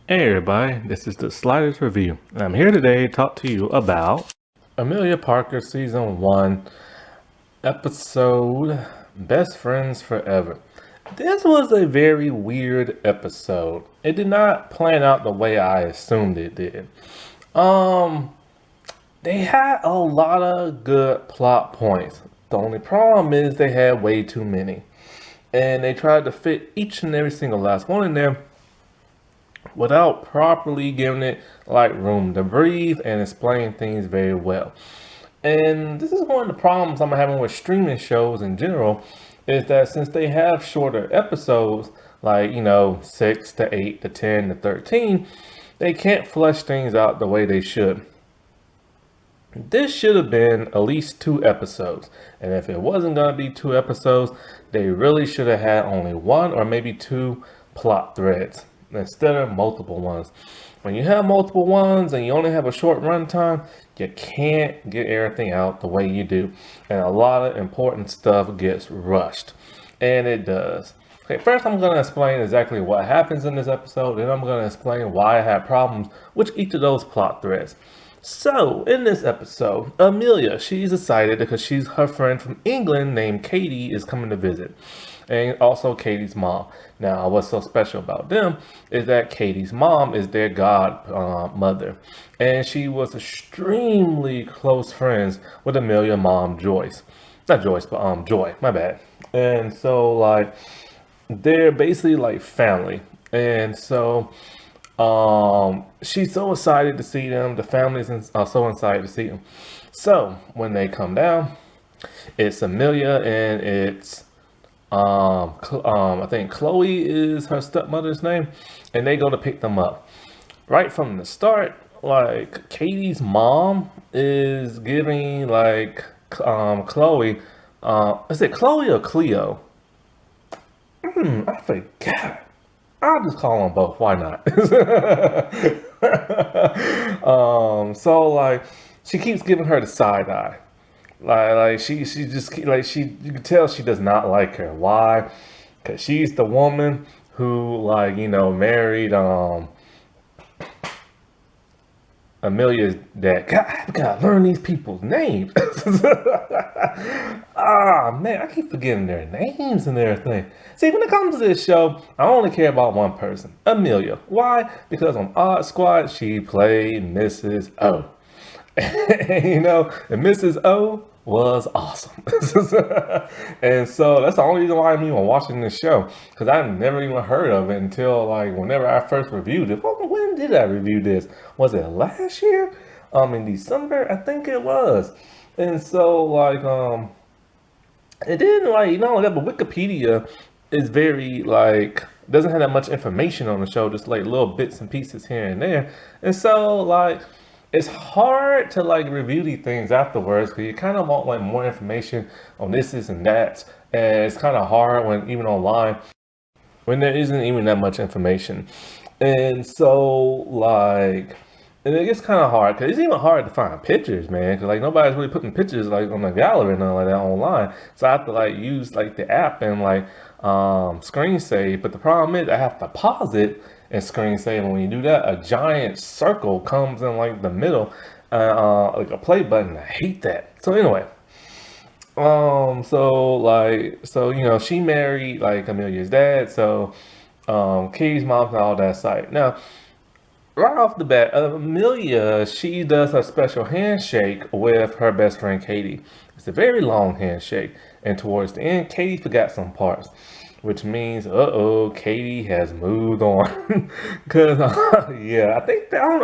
Hey everybody, this is the Sliders Review, and I'm here today to talk to you about Amelia Parker Season 1, Episode Best Friends Forever. This was a very weird episode. It did not plan out the way I assumed it did. Um, they had a lot of good plot points. The only problem is they had way too many. And they tried to fit each and every single last one in there without properly giving it like room to breathe and explain things very well. And this is one of the problems I'm having with streaming shows in general, is that since they have shorter episodes, like 6 to 8 to 10 to 13, they can't flesh things out the way they should. This should have been at least 2 episodes. And if it wasn't going to be 2 episodes, they really should have had only one or maybe two plot threads instead of multiple ones. When you have multiple ones and you only have a short runtime, you can't get everything out the way you do. And a lot of important stuff gets rushed. And it does. Okay, first I'm going to explain exactly what happens in this episode, then I'm going to explain why I had problems with each of those plot threads. So, in this episode, Amelia, she's excited because her friend from England named Katie is coming to visit. And also Katie's mom. Now, what's so special about them is that Katie's mom is their godmother. And she was extremely close friends with Amelia's mom, Joyce. Not Joyce, but Joy, my bad. And so, they're basically like family. And so she's so excited to see them. The families are so excited to see them. So when they come down, it's Amelia and it's I think Chloe is her stepmother's name, and they go to pick them up. Right from the start, like Katie's mom is giving Chloe, is it Chloe or Cleo? I forgot. I'll just call them both. Why not? So she keeps giving her the side eye. She just you can tell she does not like her. Why? Because she's the woman who married Amelia's dad. God, I gotta learn these people's names. Man, I keep forgetting their names and everything. See, when it comes to this show, I only care about one person, Amelia. Why? Because on Odd Squad, she played Mrs. O. And Mrs. O was awesome. And so that's the only reason why I'm even watching this show, because I've never even heard of it until whenever I first reviewed it. When did I review this? Was it last year? In December, I think it was. And so it didn't but Wikipedia is very doesn't have that much information on the show, just little bits and pieces here and there. And so it's hard to review these things afterwards, because you kind of want more information on this and that, and it's kind of hard when even online when there isn't even that much information. And so and it gets kind of hard, because it's even hard to find pictures, man, because nobody's really putting pictures on the gallery and nothing like that online. So I have to use the app and screen save. But the problem is I have to pause it and screen save. And when you do that, a giant circle comes in the middle, like a play button. I hate that. So anyway, she married Amelia's dad. So Katie's mom's on all that side. Now, right off the bat, Amelia, she does a special handshake with her best friend Katie. It's a very long handshake, and towards the end, Katie forgot some parts, which means, Katie has moved on. Cause yeah, I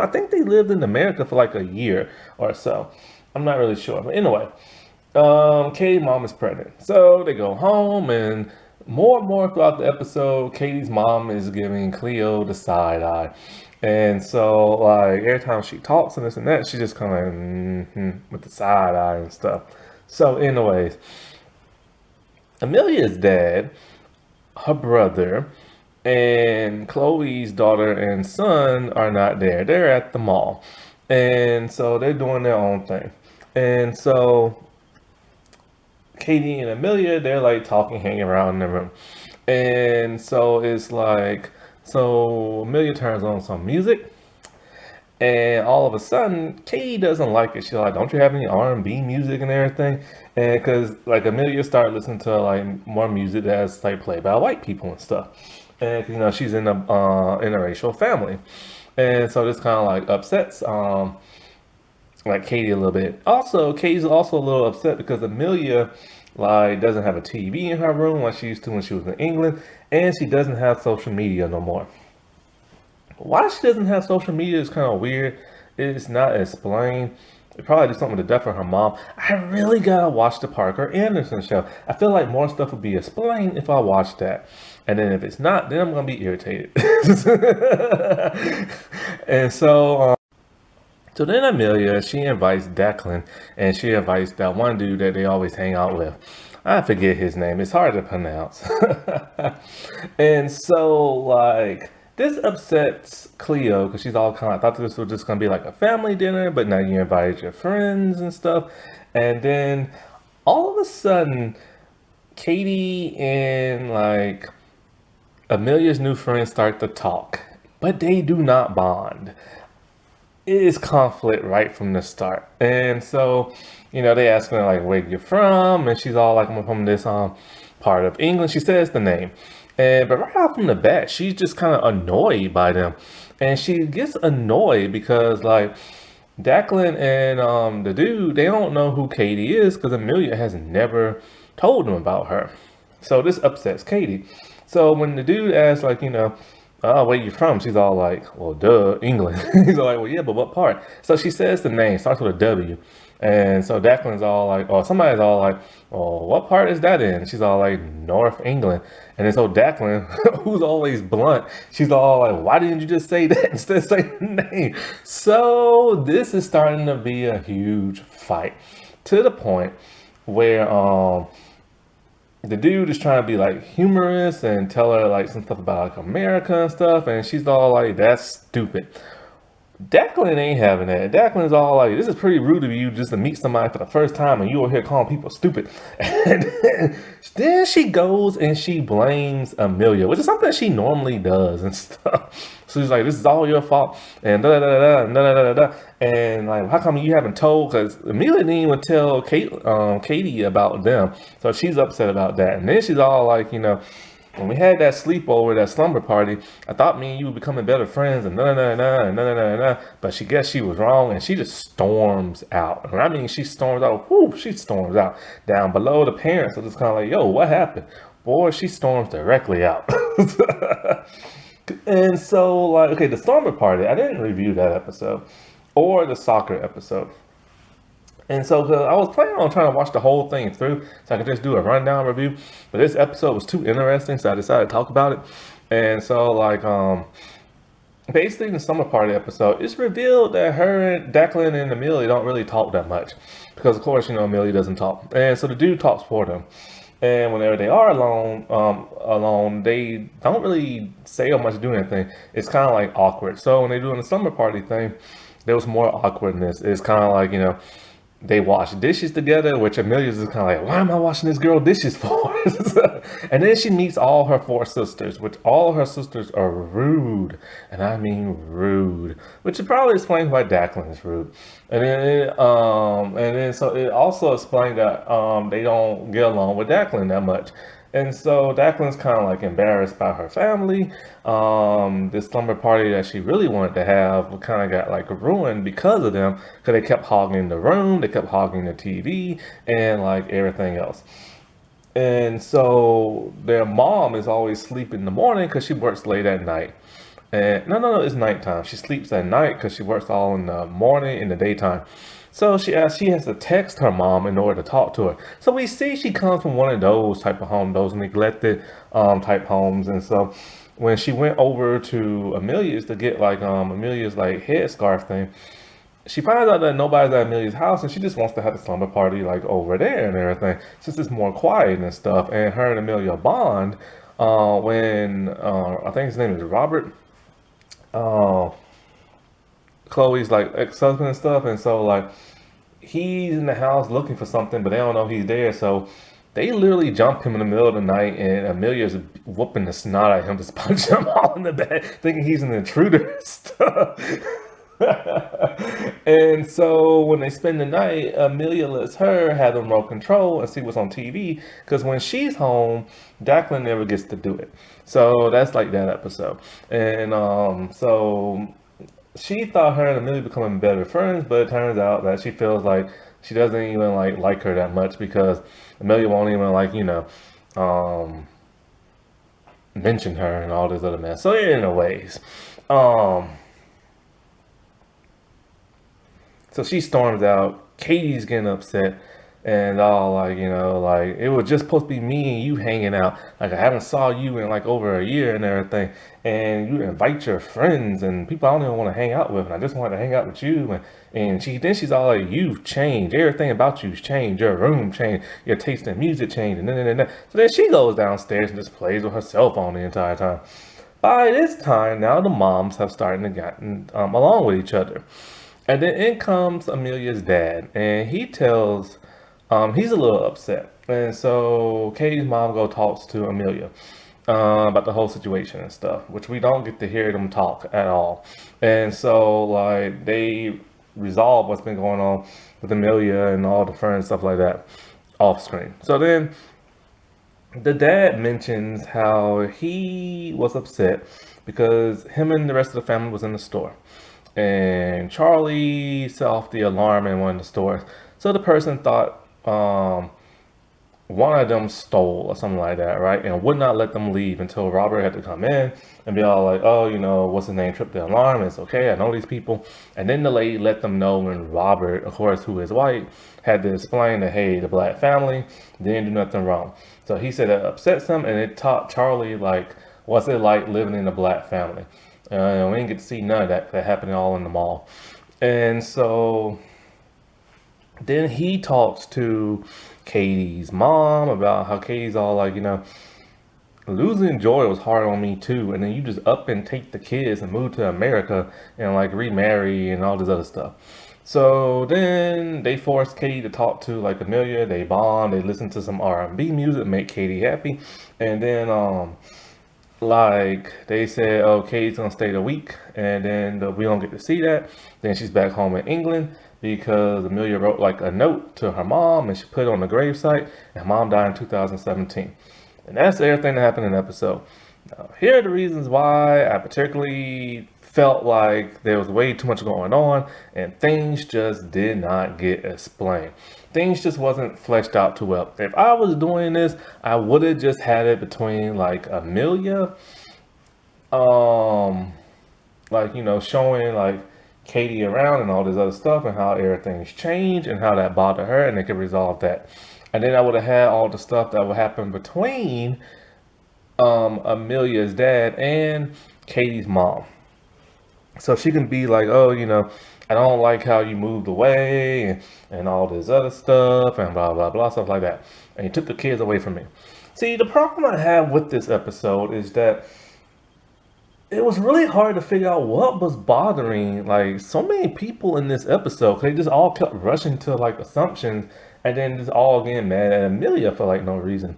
think they lived in America for a year or so. I'm not really sure, but anyway, Katie's mom is pregnant, so they go home, and more throughout the episode, Katie's mom is giving Cleo the side eye. And so, every time she talks and this and that, she just kind of with the side eye and stuff. So, anyways, Amelia's dad, her brother, and Chloe's daughter and son are not there. They're at the mall. And so they're doing their own thing. And so Katie and Amelia, they're talking, hanging around in the room. And so it's So Amelia turns on some music, and all of a sudden, Katie doesn't like it. She's like, "Don't you have any R&B music and everything?" And because like Amelia started listening to like more music that's like played by white people and stuff, and you know she's in a interracial family, and so this kind of like upsets like Katie a little bit. Also, Katie's also a little upset because Amelia like doesn't have a TV in her room like she used to when she was in England, and she doesn't have social media no more. Why she doesn't have social media is kind of weird. It's not explained. It probably do something with the death of her mom. I really gotta watch the Parker Anderson show. I feel like more stuff would be explained if I watch that. And then if it's not, then I'm gonna be irritated. And so then Amelia, she invites Declan, and she invites that one dude that they always hang out with. I forget his name. It's hard to pronounce. And so, like, this upsets Cleo because she's all kind of thought this was just gonna be like a family dinner, but now you invited your friends and stuff. And then all of a sudden, Katie and like Amelia's new friends start to talk, but they do not bond. It is conflict right from the start. And so, you know, they ask her like where you're from, and she's all like, I'm from this part of England. She says the name. And but right off from the bat, she's just kind of annoyed by them. And she gets annoyed because like Declan and the dude, they don't know who Katie is because Amelia has never told them about her. So this upsets Katie. So when the dude asks, like, you know, oh, where you from? She's all like, well, duh, England. He's all like, well, yeah, but what part? So she says the name, starts with a W. And so Declan's all like, or somebody's all like, oh, what part is that in? She's all like, North England. And then so Declan, who's always blunt, she's all like, why didn't you just say that instead of saying the name? So this is starting to be a huge fight to the point where the dude is trying to be like humorous and tell her like some stuff about like America and stuff, and she's all like, that's stupid. Declan ain't having that. Declan's all like, this is pretty rude of you just to meet somebody for the first time and you over here calling people stupid. And then she goes and she blames Amelia, which is something she normally does and stuff. So she's like, this is all your fault. And da da da da da da da da. And like, how come you haven't told? Because Amelia didn't even tell Katie about them. So she's upset about that. And then she's all like, you know, when we had that sleepover, that slumber party, I thought me and you were becoming better friends and na. But she guessed she was wrong and she just storms out. And I mean, she storms out, whoo, she storms out. Down below, the parents are just kind of like, yo, what happened? Boy, she storms directly out. And so, like, okay, the slumber party, I didn't review that episode or the soccer episode. And so I was planning on trying to watch the whole thing through so I could just do a rundown review. But this episode was too interesting, so I decided to talk about it. And so like basically in the summer party episode, it's revealed that her and Declan and Amelia don't really talk that much. Because of course, you know, Amelia doesn't talk. And so the dude talks for them. And whenever they are alone, they don't really say or much do anything. It's kind of like awkward. So when they're doing the summer party thing, there was more awkwardness. It's kind of like, you know, they wash dishes together, which Amelia's is kind of like, why am I washing this girl dishes for? And then she meets all her four sisters, which all her sisters are rude. And I mean rude. Which it probably explains why Declan is rude. And then so it also explained that they don't get along with Declan that much. And so Declan's kind of like embarrassed by her family. This slumber party that she really wanted to have kind of got like ruined because of them. Because they kept hogging the room, they kept hogging the TV, and like everything else. And so their mom is always sleeping in the morning because she works late at night. And no, it's nighttime. She sleeps at night because she works all in the morning, in the daytime. So she has to text her mom in order to talk to her. So we see she comes from one of those type of homes, those neglected type homes. And so when she went over to Amelia's to get like Amelia's like headscarf thing, she finds out that nobody's at Amelia's house and she just wants to have a slumber party like over there and everything. Since it's more quiet and stuff. And her and Amelia bond when I think his name is Robert. Chloe's like ex-husband and stuff, and so like he's in the house looking for something, but they don't know he's there. So They literally jump him in the middle of the night, and Amelia's whooping the snot at him, just punching him all in the back, thinking he's an intruder and stuff. And so when they spend the night, Amelia lets her have the remote control and see what's on TV. Because when she's home, Jacqueline never gets to do it. So that's like that episode. And so she thought her and Amelia becoming better friends, but it turns out that she feels like she doesn't even like her that much because Amelia won't even um mention her and all this other mess. So anyways, um so she storms out. Katie's getting upset and all like it was just supposed to be me and you hanging out. Like I haven't saw you in like over a year and everything. And you invite your friends and people I don't even want to hang out with, and I just wanted to hang out with you. And she's all like, you've changed. Everything about you's changed. Your room changed. Your taste in music changed. And. So then she goes downstairs and just plays with her cell phone the entire time. By this time, now the moms have started to get along with each other. And then in comes Amelia's dad, and he tells, he's a little upset. And so Katie's mom go talks to Amelia about the whole situation and stuff, which we don't get to hear them talk at all. And so like they resolve what's been going on with Amelia and all the friends, stuff like that, off screen. So then the dad mentions how he was upset because him and the rest of the family was in the store and Charlie set off the alarm in one of the stores. So the person thought one of them stole or something like that, right? And would not let them leave until Robert had to come in and be all like, oh, what's his name, tripped the alarm. It's okay, I know these people. And then the lady let them know when Robert, of course, who is white, had to explain that, hey, the black family didn't do nothing wrong. So he said it upsets him, and it taught Charlie, like, what's it like living in a black family. We didn't get to see none of that happened all in the mall. And so then he talks to Katie's mom about how Katie's all like, losing Joy was hard on me too. And then you just up and take the kids and move to America and like remarry and all this other stuff. So then they force Katie to talk to like Amelia. They bond. They listen to some R&B music, make Katie happy. And then like they said, oh, Katie's gonna stay the week, and then we don't get to see that. Then she's back home in England because Amelia wrote like a note to her mom and she put it on the gravesite, and mom died in 2017. And that's everything that happened in the episode. Now, here are the reasons why I particularly felt like there was way too much going on and things just did not get explained. Things just wasn't fleshed out too well. If I was doing this, I would have just had it between like Amelia, showing like Katie around and all this other stuff and how everything's changed and how that bothered her, and they could resolve that. And then I would have had all the stuff that would happen between Amelia's dad and Katie's mom. So she can be like, oh, I don't like how you moved away and all this other stuff and blah, blah, blah, stuff like that. And you took the kids away from me. See, the problem I have with this episode is that it was really hard to figure out what was bothering like so many people in this episode. They just all kept rushing to like assumptions and then just all getting mad at Amelia for like no reason.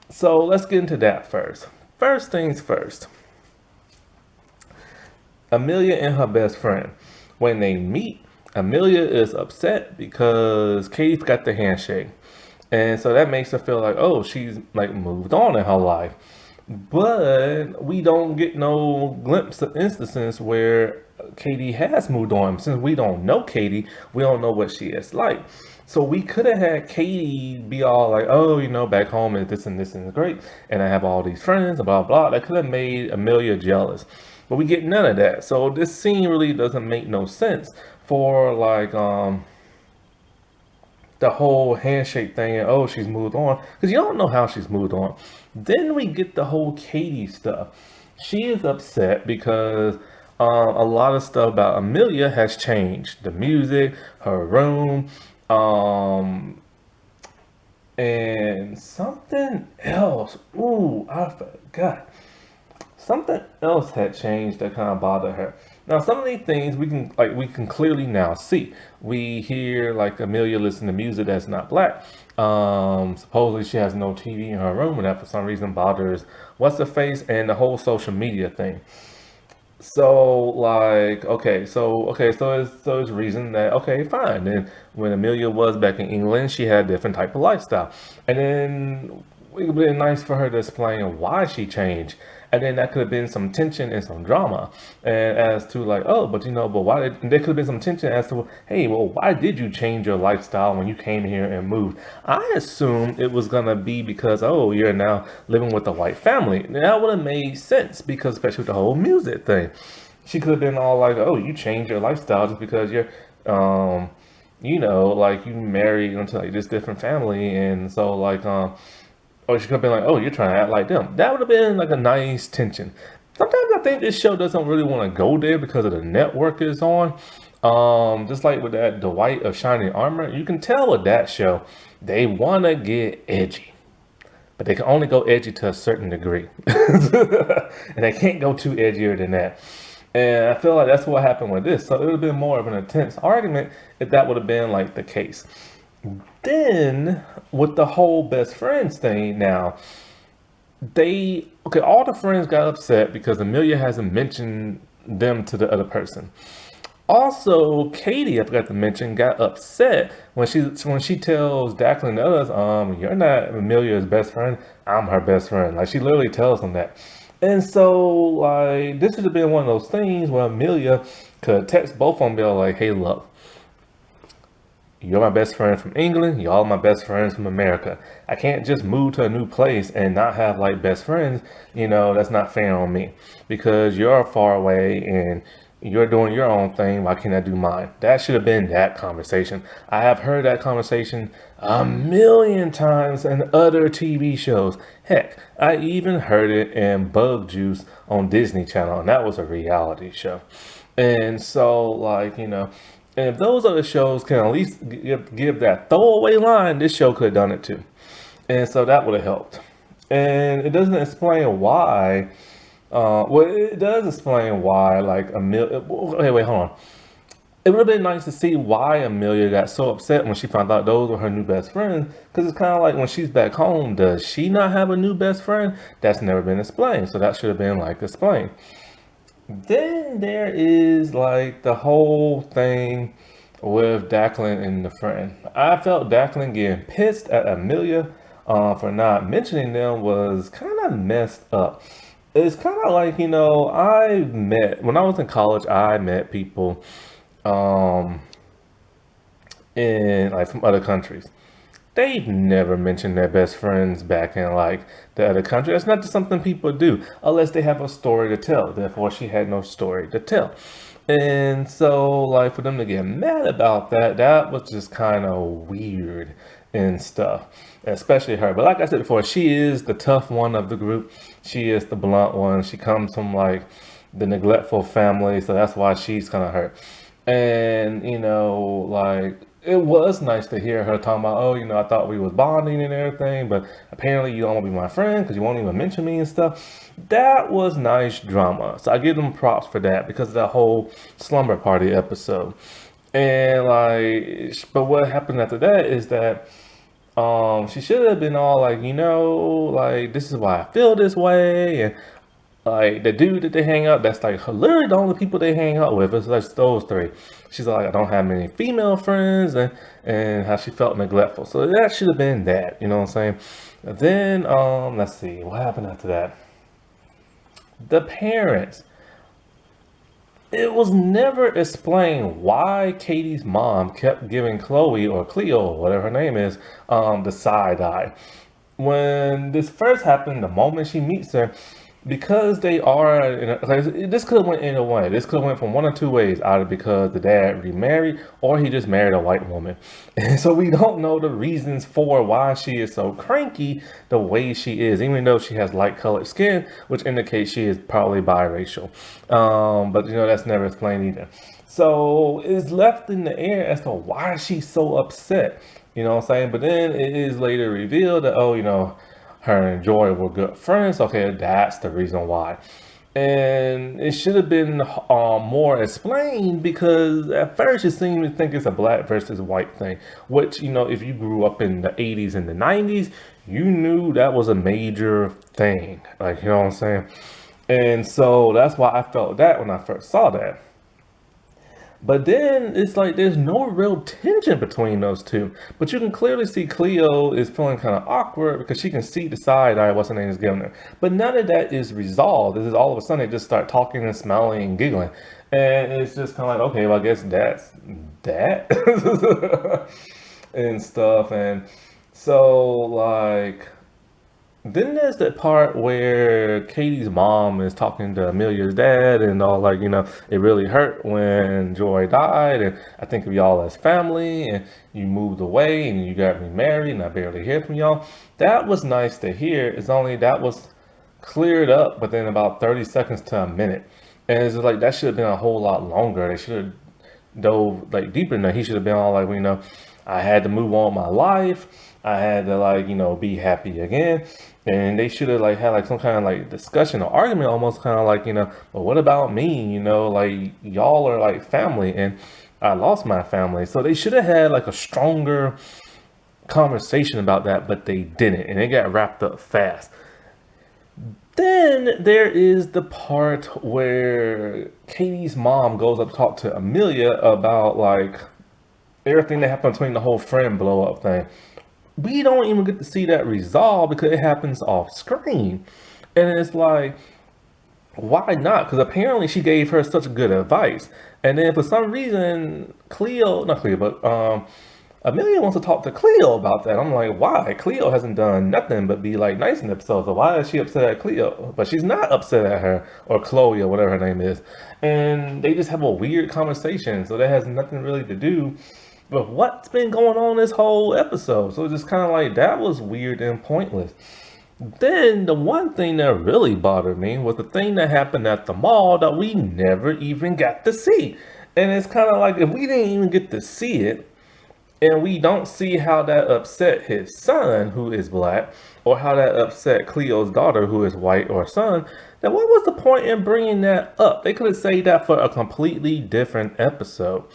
So let's get into that first. First things first. Amelia and her best friend. When they meet, Amelia is upset because Katie forgot the handshake. And so that makes her feel like, oh, she's like moved on in her life. But we don't get no glimpse of instances where Katie has moved on. Since we don't know Katie, we don't know what she is like. So we could have had Katie be all like, oh, back home is this and this and great. And I have all these friends and blah, blah. That could have made Amelia jealous. But we get none of that. So this scene really doesn't make no sense for like the whole handshake thing and oh, she's moved on, because you don't know how she's moved on. Then we get the whole Katie stuff. She is upset because a lot of stuff about Amelia has changed. The music, her room, and something else. Ooh, I forgot. something else had changed that kind of bothered her. Now, some of these things we can clearly now see. We hear like Amelia listen to music that's not black. Supposedly she has no TV in her room, and that for some reason bothers what's her face and the whole social media thing. So like so it's reason that okay fine. Then when Amelia was back in England, she had a different type of lifestyle, and then it would have been nice for her to explain why she changed, and then that could have been some tension and some drama, and as to like oh but why did there could have been some tension as to hey well why did you change your lifestyle when you came here and moved? I assumed it was gonna be because oh you're now living with a white family. That would have made sense because especially with the whole music thing. She could have been all like, "Oh, you changed your lifestyle just because you're, um, like you married into like this different family, and so like, or she could have been like, "Oh, you're trying to act like them." That would have been like a nice tension. Sometimes I think this show doesn't really want to go there because of the network it's on. Just like with that Dwight of Shining Armor, you can tell with that show they want to get edgy. But they can only go edgy to a certain degree. And they can't go too edgier than that. And I feel like that's what happened with this. So it would have been more of an intense argument if that would have been like the case. Then with the whole best friends thing now, all the friends got upset because Amelia hasn't mentioned them to the other person. Also, Katie, I forgot to mention, got upset when she tells Declan and the others, you're not Amelia's best friend, I'm her best friend. Like she literally tells them that. And so, like, this should have been one of those things where Amelia could text both of them, be like, hey, look, you're my best friend from England. Y'all my best friends from America. I can't just move to a new place and not have like best friends. That's not fair on me because you're far away and you're doing your own thing. Why can't I do mine? That should have been that conversation. I have heard that conversation a million times in other TV shows. Heck, I even heard it in Bug Juice on Disney Channel, and that was a reality show. And so, and if those other shows can at least give that throwaway line, this show could have done it too. And so that would have helped. And it doesn't explain why. Well, it does explain why, like, Amelia. Okay, wait, hold on. It would have been nice to see why Amelia got so upset when she found out those were her new best friends. Because it's kind of like when she's back home, does she not have a new best friend? That's never been explained. So that should have been, like, explained. Then there is like the whole thing with Declan and the friend. I felt Declan getting pissed at Amelia for not mentioning them was kind of messed up. It's kind of like, when I was in college, I met people um, in like from other countries. They've never mentioned their best friends back in like the other country. That's not just something people do unless they have a story to tell. Therefore, she had no story to tell. And so, like, for them to get mad about that, that was just kind of weird and stuff, especially her. But like I said before, she is the tough one of the group. She is the blunt one. She comes from like the neglectful family, so that's why she's kind of hurt. And like it was nice to hear her talking about, oh, I thought we was bonding and everything, but apparently you don't want to be my friend because you won't even mention me and stuff. That was nice drama. So I give them props for that because of that whole slumber party episode. And like, but what happened after that is that she should have been all like, like this is why I feel this way, and like the dude that they hang out, that's like literally the only people they hang out with. It's like those three. She's like, I don't have many female friends, and how she felt neglectful. So that should have been that. You know what I'm saying? Then let's see what happened after that. The parents. It was never explained why Katie's mom kept giving Chloe or Cleo, whatever her name is, the side eye. When this first happened, the moment she meets her, because they are, like, this could have went either way. This could have went from one or two ways, either because the dad remarried or he just married a white woman. And so we don't know the reasons for why she is so cranky the way she is, even though she has light colored skin, which indicates she is probably biracial. But that's never explained either. So it's left in the air as to why she's so upset. You know what I'm saying? But then it is later revealed that, oh, her and Joy were good friends. Okay, that's the reason why. And it should have been more explained, because at first you seem to think it's a black versus white thing, which, if you grew up in the 80s and the 90s, you knew that was a major thing. Like, you know what I'm saying? And so that's why I felt that when I first saw that. But then it's like there's no real tension between those two. But you can clearly see Cleo is feeling kind of awkward because she can see the side eye what's her name is giving her. But none of that is resolved. This is all of a sudden they just start talking and smiling and giggling. And it's just kind of like, okay, well, I guess that's that and stuff. And so, like, then there's that part where Katie's mom is talking to Amelia's dad and all, like, it really hurt when Joy died, and I think of y'all as family, and you moved away and you got remarried and I barely hear from y'all. That was nice to hear. It's only that was cleared up within about 30 seconds to a minute. And it's just like that should have been a whole lot longer. They should have dove like deeper than that. He should have been all like, I had to move on with my life. I had to, like, be happy again. And they should have like had like some kind of like discussion or argument, almost kind of like, well, what about me? Like, y'all are like family and I lost my family. So they should have had like a stronger conversation about that, but they didn't. And it got wrapped up fast. Then there is the part where Katie's mom goes up to talk to Amelia about like everything that happened between the whole friend blow up thing. We don't even get to see that resolve because it happens off screen. And it's like, why not? Because apparently she gave her such good advice. And then for some reason, not Cleo, but Amelia wants to talk to Cleo about that. I'm like, why? Cleo hasn't done nothing but be like nice in the episode. So why is she upset at Cleo? But she's not upset at her, or Chloe, or whatever her name is. And they just have a weird conversation. So that has nothing really to do with what's been going on this whole episode. So it's just kind of like, that was weird and pointless. Then the one thing that really bothered me was the thing that happened at the mall that we never even got to see. And it's kind of like, if we didn't even get to see it, and we don't see how that upset his son, who is black, or how that upset Cleo's daughter, who is white, or son, then what was the point in bringing that up? They could have saved that for a completely different episode.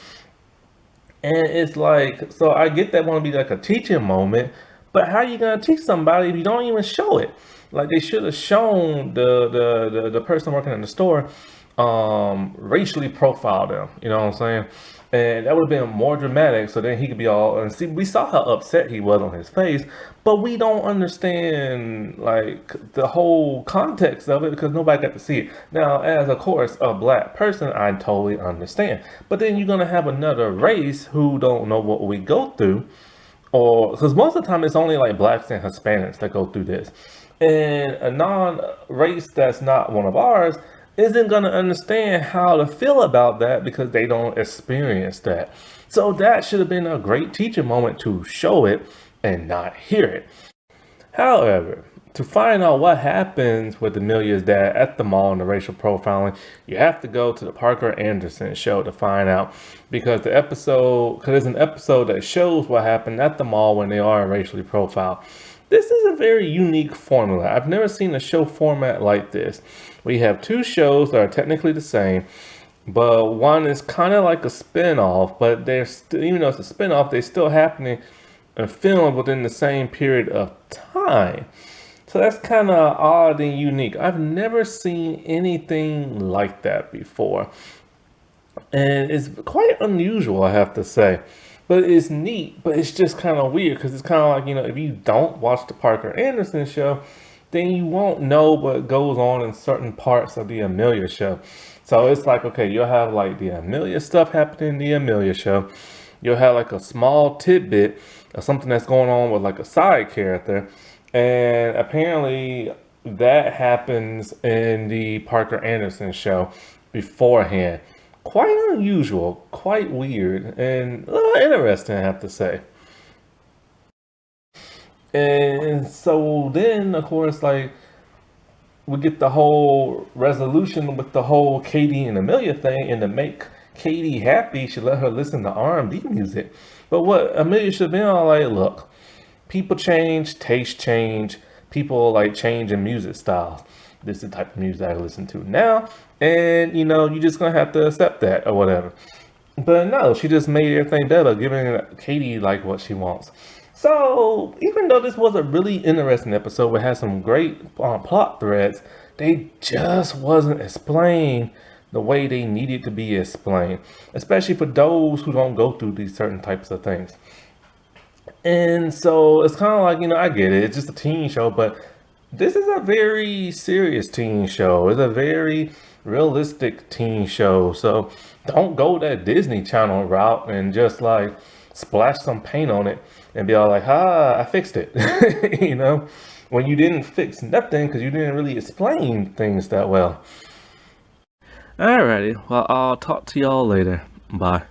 And it's like, so I get that want to be like a teaching moment, but how are you going to teach somebody if you don't even show it? Like, they should have shown the person working in the store racially profile them, you know what I'm saying? And that would have been more dramatic, so then he could be all, and see, we saw how upset he was on his face, but we don't understand like the whole context of it because nobody got to see it. Now, as of course a black person, I totally understand, but then you're gonna have another race who don't know what we go through, or because most of the time it's only like blacks and Hispanics that go through this, and a non-race that's not one of ours isn't going to understand how to feel about that because they don't experience that. So that should have been a great teaching moment to show it and not hear it. However, to find out what happens with Amelia's dad at the mall and the racial profiling, you have to go to the Parker Anderson show to find out, because there's an episode that shows what happened at the mall when they are racially profiled. This is a very unique formula. I've never seen a show format like this. We have two shows that are technically the same, but one is kind of like a spin-off, but even though it's a spin-off, they're still happening and filmed within the same period of time. So that's kind of odd and unique. I've never seen anything like that before. And it's quite unusual, I have to say. But it's neat, but it's just kind of weird because it's kind of like, if you don't watch the Parker Anderson show, then you won't know what goes on in certain parts of the Amelia show. So it's like, okay, you'll have like the Amelia stuff happening in the Amelia show. You'll have like a small tidbit of something that's going on with like a side character. And apparently that happens in the Parker Anderson show beforehand. Quite unusual, quite weird, and a little interesting, I have to say. And so then, of course, like, we get the whole resolution with the whole Katie and Amelia thing, and to make Katie happy, she let her listen to R&B music. But what Amelia should have been all like, look, people change, taste change, people like change in music styles. this is the type of music I listen to now, and you're just gonna have to accept that or whatever. But no, she just made everything better, giving Katie like what she wants. So even though this was a really interesting episode, it had some great plot threads, they just wasn't explained the way they needed to be explained, especially for those who don't go through these certain types of things. And so it's kind of like, I get it. It's just a teen show, but this is a very serious teen show. It's a very realistic teen show. So don't go that Disney Channel route and just like splash some paint on it and be all like, I fixed it. When you didn't fix nothing because you didn't really explain things that well. Alrighty. Well, I'll talk to y'all later. Bye.